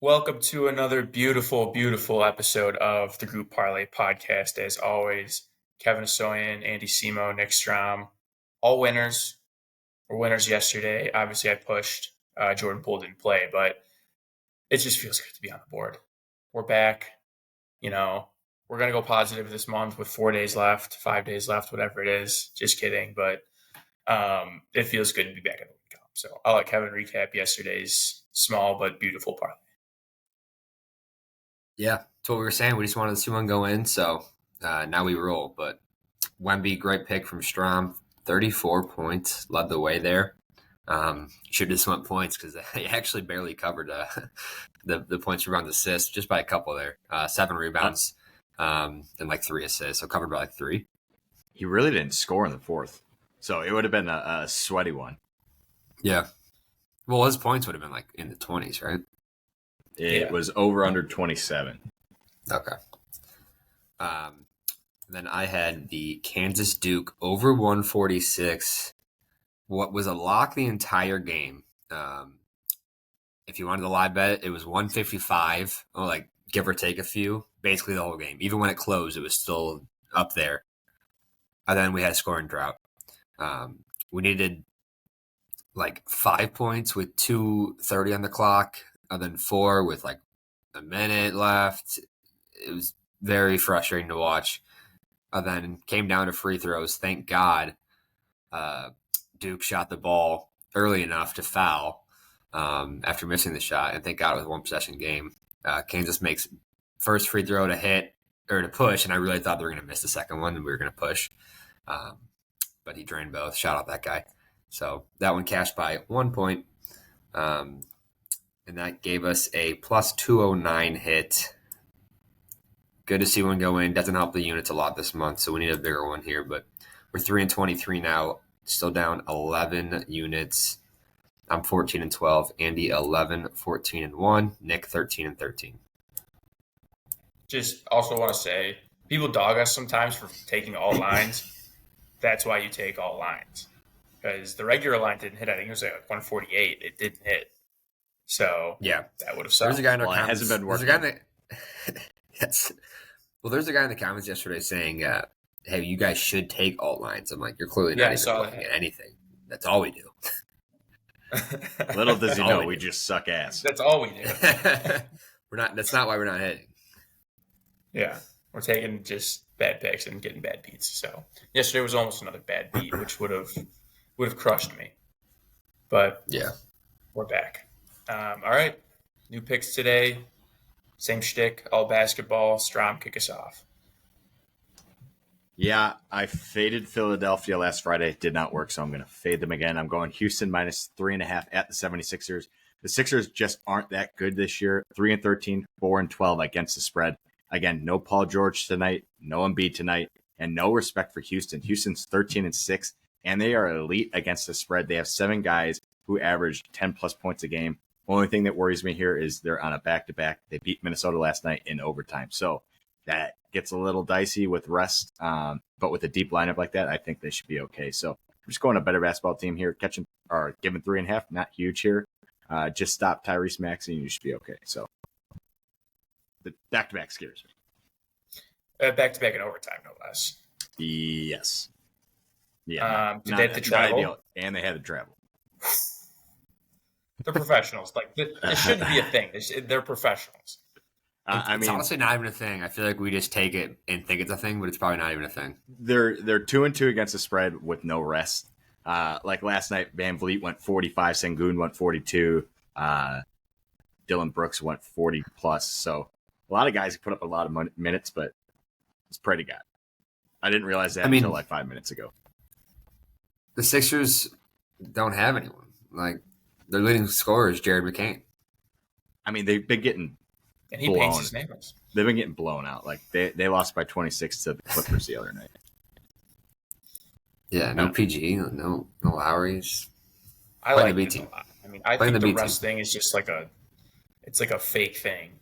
Welcome to another beautiful, beautiful episode of the Group Parlay podcast. As always, Kevin Soyan, Andy Simo, Nick Strom, all winners. Were winners yesterday. Obviously, I pushed. Jordan Poole didn't play, but it just feels good to be on the board. We're back. We're going to go positive this month with 4 days left, 5 days left, whatever it is. Just kidding, but it feels good to be back in the World Cup. So I'll let Kevin recap yesterday's small but beautiful parlay. Yeah, that's what we were saying. We just wanted to see one go in, so now we roll. But Wemby, great pick from Strom. 34 points, led the way there. Should have just went points because he actually barely covered the points, rebounds, assists just by a couple there. 7 rebounds and like 3 assists, so covered by like 3. He really didn't score in the fourth, so it would have been a sweaty one. Yeah. Well, his points would have been like in the 20s, right? It was over under 27. Okay. Then I had the Kansas Duke over 146. What was a lock the entire game. If you wanted to live bet, it was 155, or like give or take a few, basically the whole game. Even when it closed, it was still up there. And then we had a scoring drought. We needed like 5 points with 2:30 on the clock, and then 4 with like a minute left. It was very frustrating to watch. And then came down to free throws. Thank God Duke shot the ball early enough to foul after missing the shot. And thank God it was a one-possession game. Kansas makes first free throw to hit or to push, and I really thought they were going to miss the second one and we were going to push. But he drained both. Shout out that guy. So that one cashed by 1 point. And that gave us a plus 209 hit. Good to see one go in. Doesn't help the units a lot this month, so we need a bigger one here. But we're 3-23 now. Still down 11 units. I'm 14-12. Andy 11-14-1. Nick 13-13. Just also want to say, people dog us sometimes for taking all lines. That's why you take all lines. Because the regular line didn't hit. I think it was like 148. It didn't hit. So yeah, that would have sucked. There's a guy in our comments. It hasn't been working. Yes. Well, there's a guy in the comments yesterday saying, hey, you guys should take alt lines. I'm like, you're clearly not even looking at anything. That's all we do. Little does he know, we just suck ass. That's all we do. That's not why we're not hitting. Yeah. We're taking just bad picks and getting bad beats. So yesterday was almost another bad beat, which would have crushed me. But yeah, we're back. All right. New picks today. Same shtick, all basketball. Strom, kick us off. Yeah, I faded Philadelphia last Friday. It did not work, so I'm going to fade them again. I'm going Houston minus 3.5 at the 76ers. The Sixers just aren't that good this year. 3-13, 4-12 against the spread. Again, no Paul George tonight, no Embiid tonight, and no respect for Houston. Houston's 13-6, and they are elite against the spread. They have 7 guys who average 10-plus points a game. Only thing that worries me here is they're on a back-to-back. They beat Minnesota last night in overtime. So that gets a little dicey with rest. But with a deep lineup like that, I think they should be okay. So I'm just going a better basketball team here, giving 3.5, not huge here. Just stop Tyrese Maxey and you should be okay. So the back-to-back scares me. Back-to-back in overtime, no less. Yes. Yeah. Did they have to travel? And they had to travel. They're professionals. Like this shouldn't be a thing. They're professionals. It's honestly not even a thing. I feel like we just take it and think it's a thing, but it's probably not even a thing. They're 2-2 against the spread with no rest. Like last night, Van Vliet went 45, Sengun went 42, Dylan Brooks went 40 plus. So a lot of guys put up a lot of minutes, but it's pretty good. I didn't realize that until like 5 minutes ago. The Sixers don't have anyone. Like, their leading scorer is Jared McCain. I mean, they've been getting and he paints his nails. They've been getting blown out. Like they lost by 26 to the Clippers the other night. Yeah, no PG, no Lowry's. I like the B team. I mean, I think the rest thing is just like it's like a fake thing.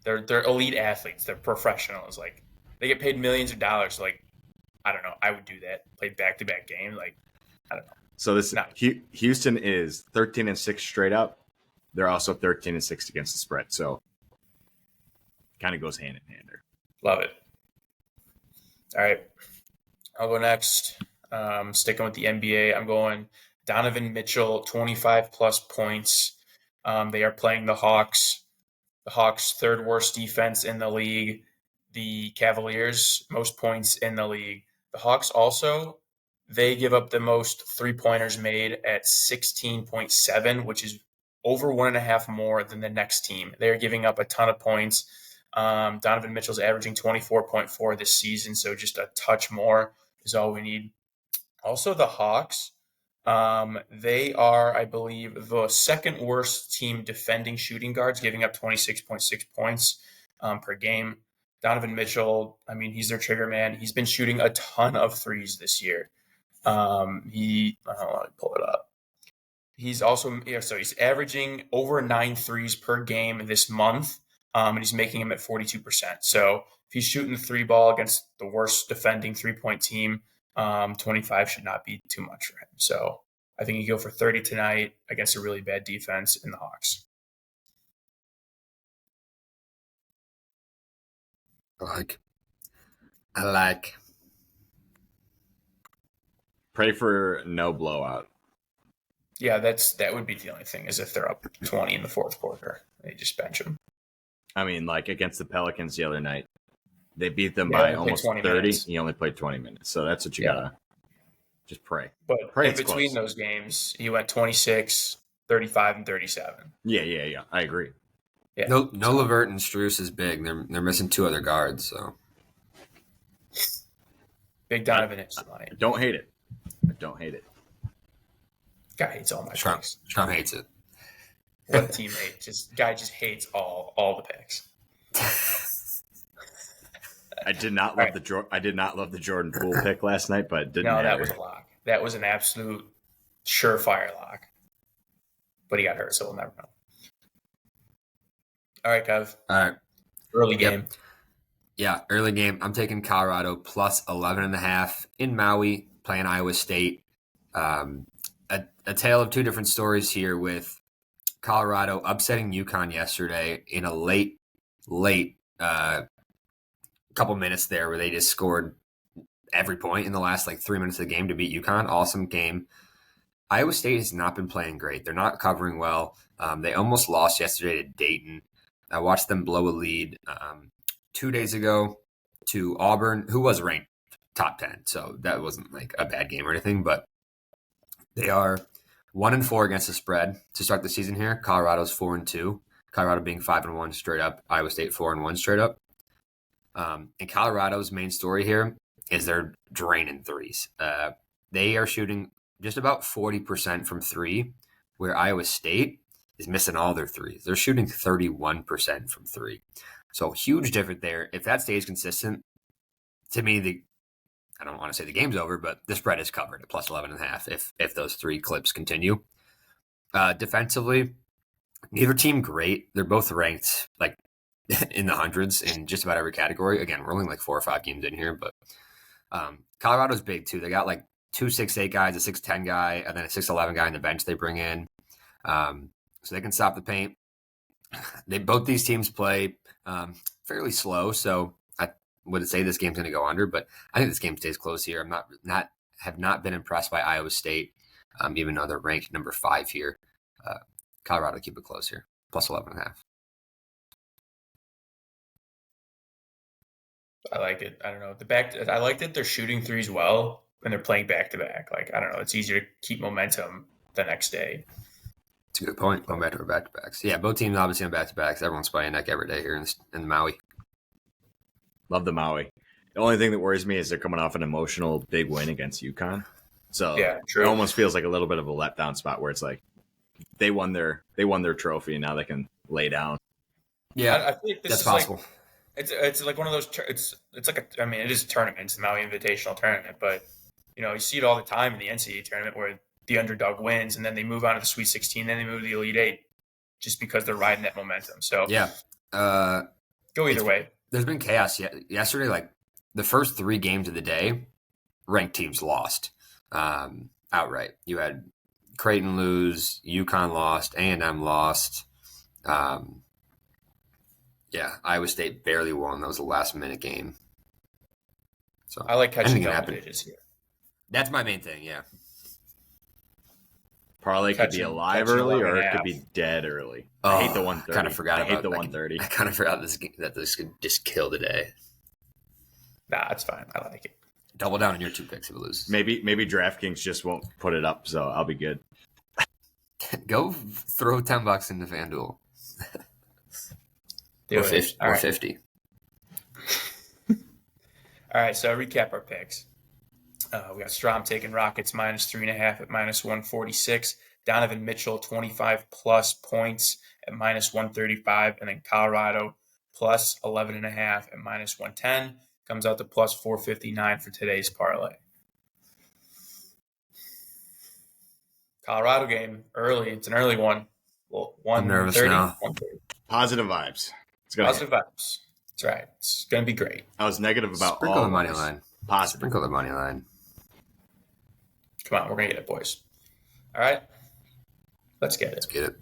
They're elite athletes. They're professionals. Like they get paid millions of dollars. Like I don't know. I would do that. Play back-to-back games. Like I don't know. So this Houston is 13-6 straight up. They're also 13-6 against the spread. So kind of goes hand in hand there. Love it. All right. I'll go next. Sticking with the NBA, I'm going Donovan Mitchell, 25 plus points. They are playing the Hawks. The Hawks' third worst defense in the league. The Cavaliers' most points in the league. The Hawks also, they give up the most three-pointers made at 16.7, which is over 1.5 more than the next team. They're giving up a ton of points. Donovan Mitchell's averaging 24.4 this season, so just a touch more is all we need. Also, the Hawks, they are, I believe, the second worst team defending shooting guards, giving up 26.6 points per game. Donovan Mitchell, I mean, he's their trigger man. He's been shooting a ton of threes this year. Let me pull it up. He's also, so he's averaging over 9 threes per game this month, and he's making them at 42%. So if he's shooting the three ball against the worst defending 3-point team, 25 should not be too much for him. So I think you go for 30 tonight against a really bad defense in the Hawks. I like. Pray for no blowout. Yeah, that would be the only thing, is if they're up 20 in the fourth quarter, they just bench them. I mean, like against the Pelicans the other night, they beat them by almost 30. Minutes. He only played 20 minutes. So that's what you gotta just pray. But pray in between those games, he went 26, 35, and 37. Yeah. I agree. Yeah. No LeVert and Strus is big. They're missing 2 other guards, so big Donovan is tonight. Don't hate it. I don't hate it. Guy hates all my picks. Trump hates it. What teammate? Guy just hates all the picks. I did not love the Jordan Poole pick last night, but it didn't matter. That was a lock. That was an absolute surefire lock. But he got hurt, so we'll never know. All right, Kev. All right. Early game. Yeah, early game. I'm taking Colorado plus 11.5 in Maui, playing Iowa State. A tale of two different stories here, with Colorado upsetting UConn yesterday in a late couple minutes there, where they just scored every point in the last 3 minutes of the game to beat UConn. Awesome game. Iowa State has not been playing great. They're not covering well. They almost lost yesterday to Dayton. I watched them blow a lead 2 days ago to Auburn, who was ranked top 10. So that wasn't a bad game or anything, but they are 1-4 against the spread to start the season here. Colorado's 4-2. Colorado being 5-1 straight up. Iowa State 4-1 straight up. And Colorado's main story here is they're draining threes. They are shooting just about 40% from three, where Iowa State is missing all their threes. They're shooting 31% from three. So huge difference there. If that stays consistent, to me, I don't want to say the game's over, but the spread is covered at plus 11.5 if those three clips continue. Defensively, neither team great. They're both ranked in the hundreds in just about every category. Again, we're only 4 or 5 games in here, but Colorado's big too. They got 2 6'8" guys, a 6'10" guy, and then a 6'11" guy on the bench they bring in. So they can stop the paint. Both these teams play fairly slow, so I would say this game's going to go under, but I think this game stays close here. Have not been impressed by Iowa State, even though they're ranked number 5 here. Colorado keep it close here, plus 11.5. I like it. I don't know. I like that they're shooting threes well and they're playing back to back. I don't know. It's easier to keep momentum the next day. That's a good point. Going back to our back-to-backs. Yeah, both teams obviously on back-to-backs. Everyone's playing neck every day here in Maui. Love the Maui. The only thing that worries me is they're coming off an emotional big win against UConn. So yeah, true. It almost feels like a little bit of a letdown spot where it's they won their trophy and now they can lay down. Yeah, I think this that's is possible. It's one of those. It's it is a tournament. It's the Maui Invitational tournament, but you see it all the time in the NCAA tournament where the underdog wins and then they move on to the Sweet 16, then they move to the Elite Eight, just because they're riding that momentum. So yeah, go either way. There's been chaos yesterday. The first 3 games of the day, ranked teams lost outright. You had Creighton lose, UConn lost, A&M lost. Iowa State barely won. That was a last-minute game. So I like catching anything can double happen. digits here. That's my main thing, yeah. Parlay could be alive early or it could be dead early. I hate the 130. I kind of forgot I hate the 130. I kind of forgot that this could just kill today. Nah, it's fine. I like it. Double down on your 2 picks if it loses. Maybe DraftKings just won't put it up, so I'll be good. Go throw $10 into FanDuel. Or 50. All right, so recap our picks. We got Strom taking Rockets -3.5 at -146. Donovan Mitchell 25+ points at -135, and then Colorado plus 11.5 at -110 comes out to plus 459 for today's parlay. Colorado game early. It's an early one. Well, I'm nervous now. Positive vibes. It's gonna Positive vibes. That's right. It's going to be great. I was negative about Sprinkle all the money those. line. Positive. Sprinkle the money line. Come on, we're going to get it, boys. All right. Let's get it. Let's get it.